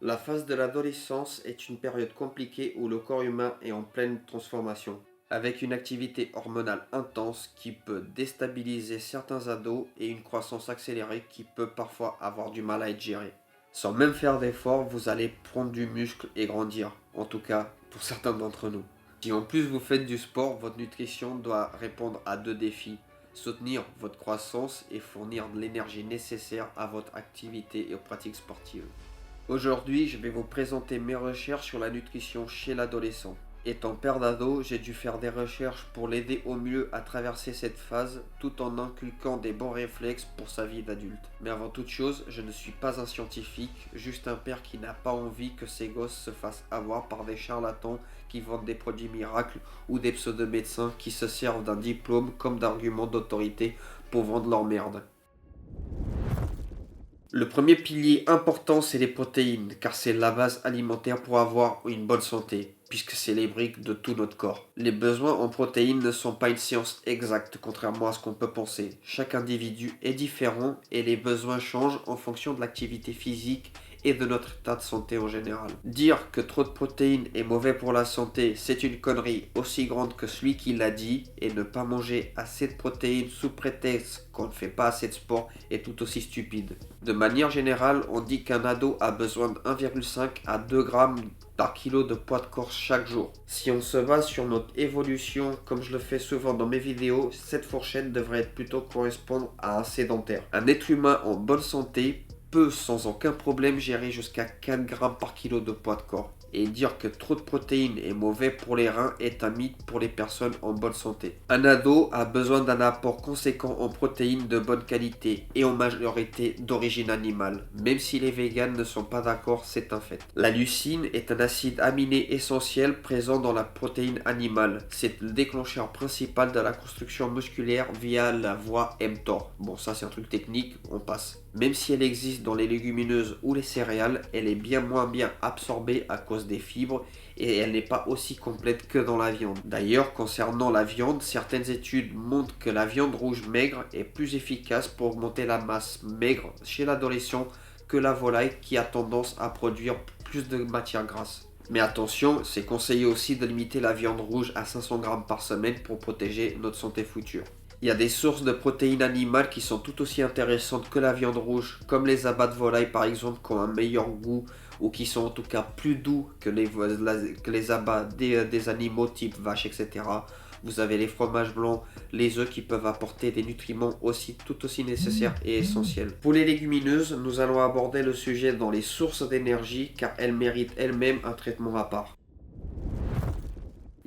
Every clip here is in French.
La phase de l'adolescence est une période compliquée où le corps humain est en pleine transformation, avec une activité hormonale intense qui peut déstabiliser certains ados et une croissance accélérée qui peut parfois avoir du mal à être gérée. Sans même faire d'efforts, vous allez prendre du muscle et grandir, en tout cas pour certains d'entre nous. Si en plus vous faites du sport, votre nutrition doit répondre à deux défis: soutenir votre croissance et fournir de l'énergie nécessaire à votre activité et aux pratiques sportives. Aujourd'hui, je vais vous présenter mes recherches sur la nutrition chez l'adolescent. Étant père d'ado, j'ai dû faire des recherches pour l'aider au mieux à traverser cette phase tout en inculquant des bons réflexes pour sa vie d'adulte. Mais avant toute chose, je ne suis pas un scientifique, juste un père qui n'a pas envie que ses gosses se fassent avoir par des charlatans qui vendent des produits miracles ou des pseudo-médecins qui se servent d'un diplôme comme d'argument d'autorité pour vendre leur merde. Le premier pilier important, c'est les protéines, car c'est la base alimentaire pour avoir une bonne santé, puisque c'est les briques de tout notre corps. Les besoins en protéines ne sont pas une science exacte, contrairement à ce qu'on peut penser. Chaque individu est différent et les besoins changent en fonction de l'activité physique et de notre état de santé en général. Dire que trop de protéines est mauvais pour la santé, c'est une connerie aussi grande que celui qui l'a dit, et ne pas manger assez de protéines sous prétexte qu'on ne fait pas assez de sport est tout aussi stupide. De manière générale, on dit qu'un ado a besoin de 1,5 à 2 grammes par kilo de poids de corps chaque jour. Si on se base sur notre évolution, comme je le fais souvent dans mes vidéos, cette fourchette devrait plutôt correspondre à un sédentaire. Un être humain en bonne santé peut sans aucun problème gérer jusqu'à 4 grammes par kilo de poids de corps. Et dire que trop de protéines est mauvais pour les reins est un mythe pour les personnes en bonne santé. Un ado a besoin d'un apport conséquent en protéines de bonne qualité et en majorité d'origine animale. Même si les véganes ne sont pas d'accord, c'est un fait. La leucine est un acide aminé essentiel présent dans la protéine animale. C'est le déclencheur principal de la construction musculaire via la voie mTOR. Bon, ça c'est un truc technique, on passe. Même si elle existe dans les légumineuses ou les céréales, elle est bien moins bien absorbée à cause des fibres et elle n'est pas aussi complète que dans la viande. D'ailleurs, concernant la viande, certaines études montrent que la viande rouge maigre est plus efficace pour augmenter la masse maigre chez l'adolescent que la volaille qui a tendance à produire plus de matière grasse. Mais attention, c'est conseillé aussi de limiter la viande rouge à 500 grammes par semaine pour protéger notre santé future. Il y a des sources de protéines animales qui sont tout aussi intéressantes que la viande rouge, comme les abats de volaille par exemple, qui ont un meilleur goût ou qui sont en tout cas plus doux que les abats des animaux type vache, etc. Vous avez les fromages blancs, les œufs qui peuvent apporter des nutriments aussi tout aussi nécessaires et essentiels. Pour les légumineuses, nous allons aborder le sujet dans les sources d'énergie car elles méritent elles-mêmes un traitement à part.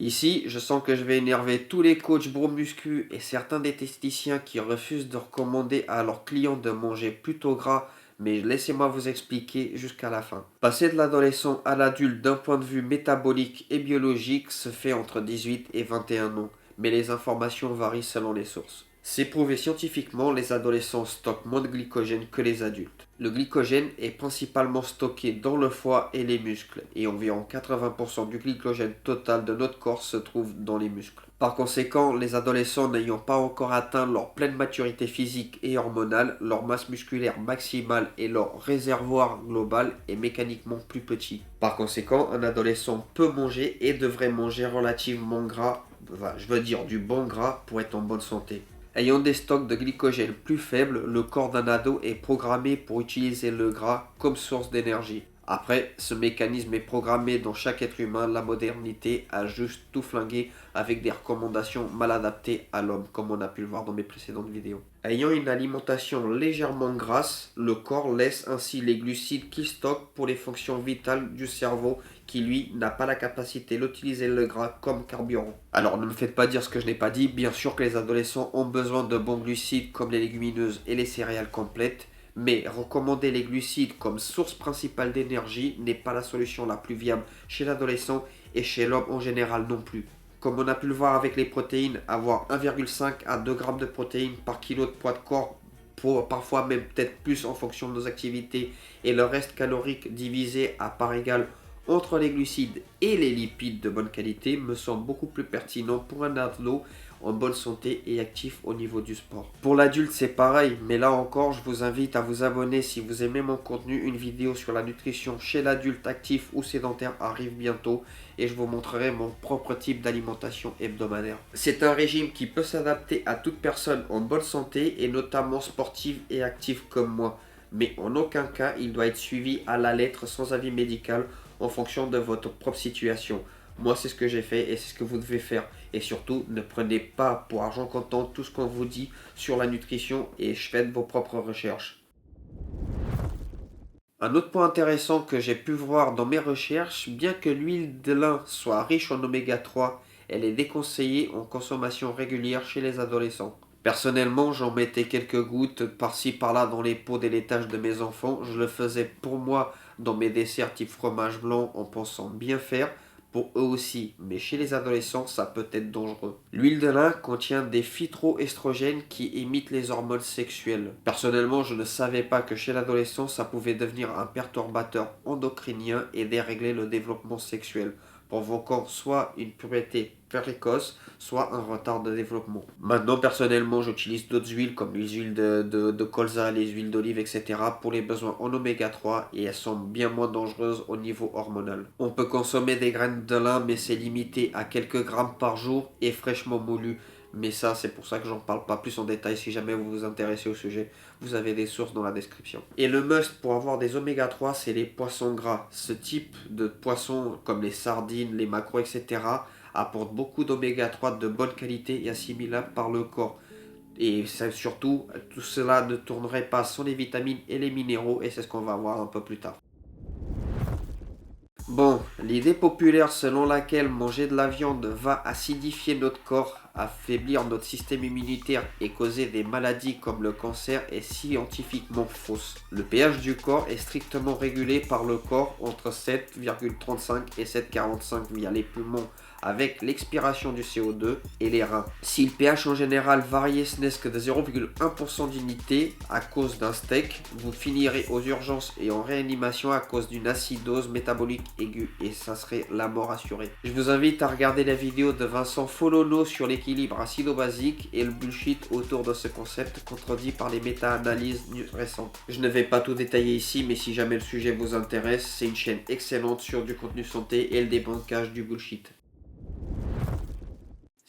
Ici, je sens que je vais énerver tous les coachs bro muscu et certains diététiciens qui refusent de recommander à leurs clients de manger plutôt gras, mais laissez-moi vous expliquer jusqu'à la fin. Passer de l'adolescent à l'adulte d'un point de vue métabolique et biologique se fait entre 18 et 21 ans, mais les informations varient selon les sources. C'est prouvé scientifiquement, les adolescents stockent moins de glycogène que les adultes. Le glycogène est principalement stocké dans le foie et les muscles, et environ 80% du glycogène total de notre corps se trouve dans les muscles. Par conséquent, les adolescents n'ayant pas encore atteint leur pleine maturité physique et hormonale, leur masse musculaire maximale et leur réservoir global est mécaniquement plus petit. Par conséquent, un adolescent peut manger et devrait manger relativement gras, je veux dire du bon gras pour être en bonne santé. Ayant des stocks de glycogène plus faibles, le corps d'un ado est programmé pour utiliser le gras comme source d'énergie. Après, ce mécanisme est programmé dans chaque être humain, la modernité a juste tout flingué avec des recommandations mal adaptées à l'homme, comme on a pu le voir dans mes précédentes vidéos. Ayant une alimentation légèrement grasse, le corps laisse ainsi les glucides qu'il stocke pour les fonctions vitales du cerveau qui lui n'a pas la capacité d'utiliser le gras comme carburant. Alors ne me faites pas dire ce que je n'ai pas dit, bien sûr que les adolescents ont besoin de bons glucides comme les légumineuses et les céréales complètes, mais recommander les glucides comme source principale d'énergie n'est pas la solution la plus viable chez l'adolescent et chez l'homme en général non plus. Comme on a pu le voir avec les protéines, avoir 1,5 à 2 grammes de protéines par kilo de poids de corps, parfois même peut-être plus en fonction de nos activités, et le reste calorique divisé à part égale entre les glucides et les lipides de bonne qualité me semble beaucoup plus pertinent pour un ado en bonne santé et actif au niveau du sport. Pour l'adulte c'est pareil, mais là encore je vous invite à vous abonner si vous aimez mon contenu. Une vidéo sur la nutrition chez l'adulte actif ou sédentaire arrive bientôt et je vous montrerai mon propre type d'alimentation hebdomadaire. C'est un régime qui peut s'adapter à toute personne en bonne santé et notamment sportive et active comme moi. Mais en aucun cas il doit être suivi à la lettre sans avis médical en fonction de votre propre situation. Moi c'est ce que j'ai fait et c'est ce que vous devez faire. Et surtout ne prenez pas pour argent comptant tout ce qu'on vous dit sur la nutrition et faites vos propres recherches. Un autre point intéressant que j'ai pu voir dans mes recherches, bien que l'huile de lin soit riche en oméga 3, elle est déconseillée en consommation régulière chez les adolescents. Personnellement, j'en mettais quelques gouttes par-ci par-là dans les pots des laitages de mes enfants. Je le faisais pour moi dans mes desserts type fromage blanc en pensant bien faire pour eux aussi, mais chez les adolescents, ça peut être dangereux. L'huile de lin contient des phytoestrogènes qui imitent les hormones sexuelles. Personnellement, je ne savais pas que chez l'adolescent, ça pouvait devenir un perturbateur endocrinien et dérégler le développement sexuel, provoquant soit une puberté précoce, soit un retard de développement. Maintenant, personnellement, j'utilise d'autres huiles comme les huiles de colza, les huiles d'olive, etc. pour les besoins en oméga 3 et elles sont bien moins dangereuses au niveau hormonal. On peut consommer des graines de lin, mais c'est limité à quelques grammes par jour et fraîchement moulu. Mais ça, c'est pour ça que j'en parle pas plus en détail. Si jamais vous vous intéressez au sujet, vous avez des sources dans la description. Et le must pour avoir des oméga 3, c'est les poissons gras. Ce type de poissons, comme les sardines, les maquereaux, etc., apporte beaucoup d'oméga 3 de bonne qualité et assimilables par le corps. Et surtout, tout cela ne tournerait pas sans les vitamines et les minéraux, et c'est ce qu'on va voir un peu plus tard. Bon, l'idée populaire selon laquelle manger de la viande va acidifier notre corps, affaiblir notre système immunitaire et causer des maladies comme le cancer est scientifiquement fausse. Le pH du corps est strictement régulé par le corps entre 7,35 et 7,45 via les poumons avec l'expiration du CO2 et les reins. Si le pH en général variait ce n'est que de 0,1% d'unité à cause d'un steak, vous finirez aux urgences et en réanimation à cause d'une acidose métabolique aiguë et ça serait la mort assurée. Je vous invite à regarder la vidéo de Vincent Follono sur l'équilibre acido-basique et le bullshit autour de ce concept contredit par les méta-analyses récentes. Je ne vais pas tout détailler ici, mais si jamais le sujet vous intéresse, c'est une chaîne excellente sur du contenu santé et le débankage du bullshit.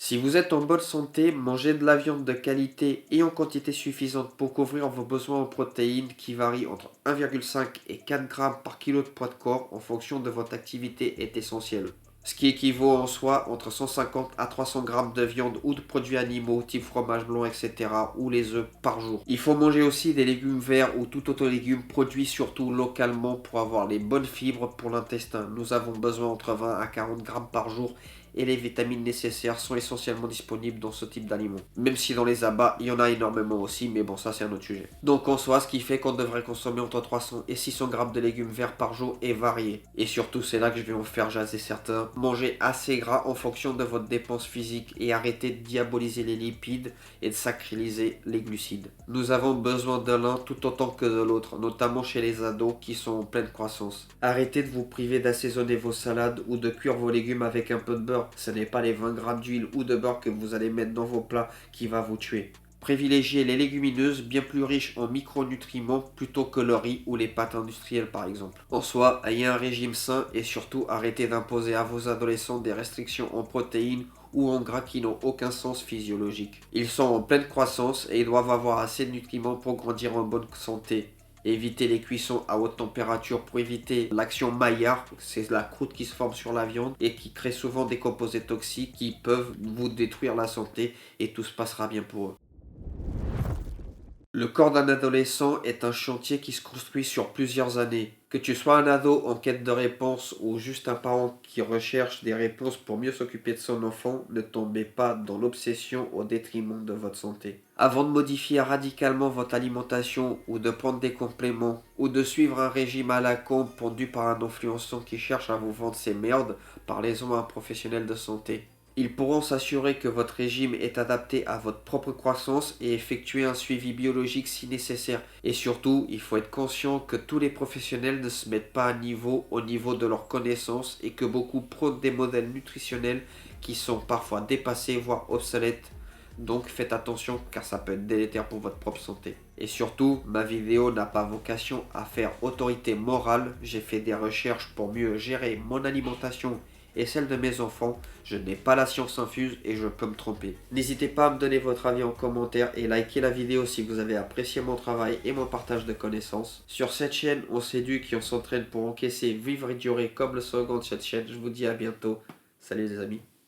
Si vous êtes en bonne santé, mangez de la viande de qualité et en quantité suffisante pour couvrir vos besoins en protéines qui varient entre 1,5 et 4 grammes par kilo de poids de corps en fonction de votre activité est essentiel. Ce qui équivaut en soi entre 150 à 300 grammes de viande ou de produits animaux type fromage blanc, etc. ou les œufs par jour. Il faut manger aussi des légumes verts ou tout autre légume produit surtout localement pour avoir les bonnes fibres pour l'intestin. Nous avons besoin entre 20 à 40 grammes par jour et les vitamines nécessaires sont essentiellement disponibles dans ce type d'aliments. Même si dans les abats, il y en a énormément aussi, mais bon, ça c'est un autre sujet. Donc en soi, ce qui fait qu'on devrait consommer entre 300 et 600 grammes de légumes verts par jour est varié. Et surtout, c'est là que je vais en faire jaser certains. Mangez assez gras en fonction de votre dépense physique et arrêtez de diaboliser les lipides et de sacraliser les glucides. Nous avons besoin de l'un tout autant que de l'autre, notamment chez les ados qui sont en pleine croissance. Arrêtez de vous priver d'assaisonner vos salades ou de cuire vos légumes avec un peu de beurre. Ce n'est pas les 20 grammes d'huile ou de beurre que vous allez mettre dans vos plats qui va vous tuer. Privilégiez les légumineuses bien plus riches en micronutriments plutôt que le riz ou les pâtes industrielles par exemple. En soi, ayez un régime sain et surtout arrêtez d'imposer à vos adolescents des restrictions en protéines ou en gras qui n'ont aucun sens physiologique. Ils sont en pleine croissance et ils doivent avoir assez de nutriments pour grandir en bonne santé. Évitez les cuissons à haute température pour éviter l'action Maillard, c'est la croûte qui se forme sur la viande et qui crée souvent des composés toxiques qui peuvent vous détruire la santé et tout se passera bien pour eux. Le corps d'un adolescent est un chantier qui se construit sur plusieurs années. Que tu sois un ado en quête de réponses ou juste un parent qui recherche des réponses pour mieux s'occuper de son enfant, ne tombez pas dans l'obsession au détriment de votre santé. Avant de modifier radicalement votre alimentation ou de prendre des compléments ou de suivre un régime à la con pondu par un influenceur qui cherche à vous vendre ses merdes, parlez-en à un professionnel de santé. Ils pourront s'assurer que votre régime est adapté à votre propre croissance et effectuer un suivi biologique si nécessaire. Et surtout, il faut être conscient que tous les professionnels ne se mettent pas au niveau de leurs connaissances et que beaucoup prônent des modèles nutritionnels qui sont parfois dépassés voire obsolètes. Donc faites attention car ça peut être délétère pour votre propre santé. Et surtout, ma vidéo n'a pas vocation à faire autorité morale. J'ai fait des recherches pour mieux gérer mon alimentation et celle de mes enfants. Je n'ai pas la science infuse et je peux me tromper. N'hésitez pas à me donner votre avis en commentaire et likez la vidéo si vous avez apprécié mon travail et mon partage de connaissances. Sur cette chaîne, on s'éduque et on s'entraîne pour encaisser, vivre et durer comme le slogan de cette chaîne. Je vous dis à bientôt. Salut les amis.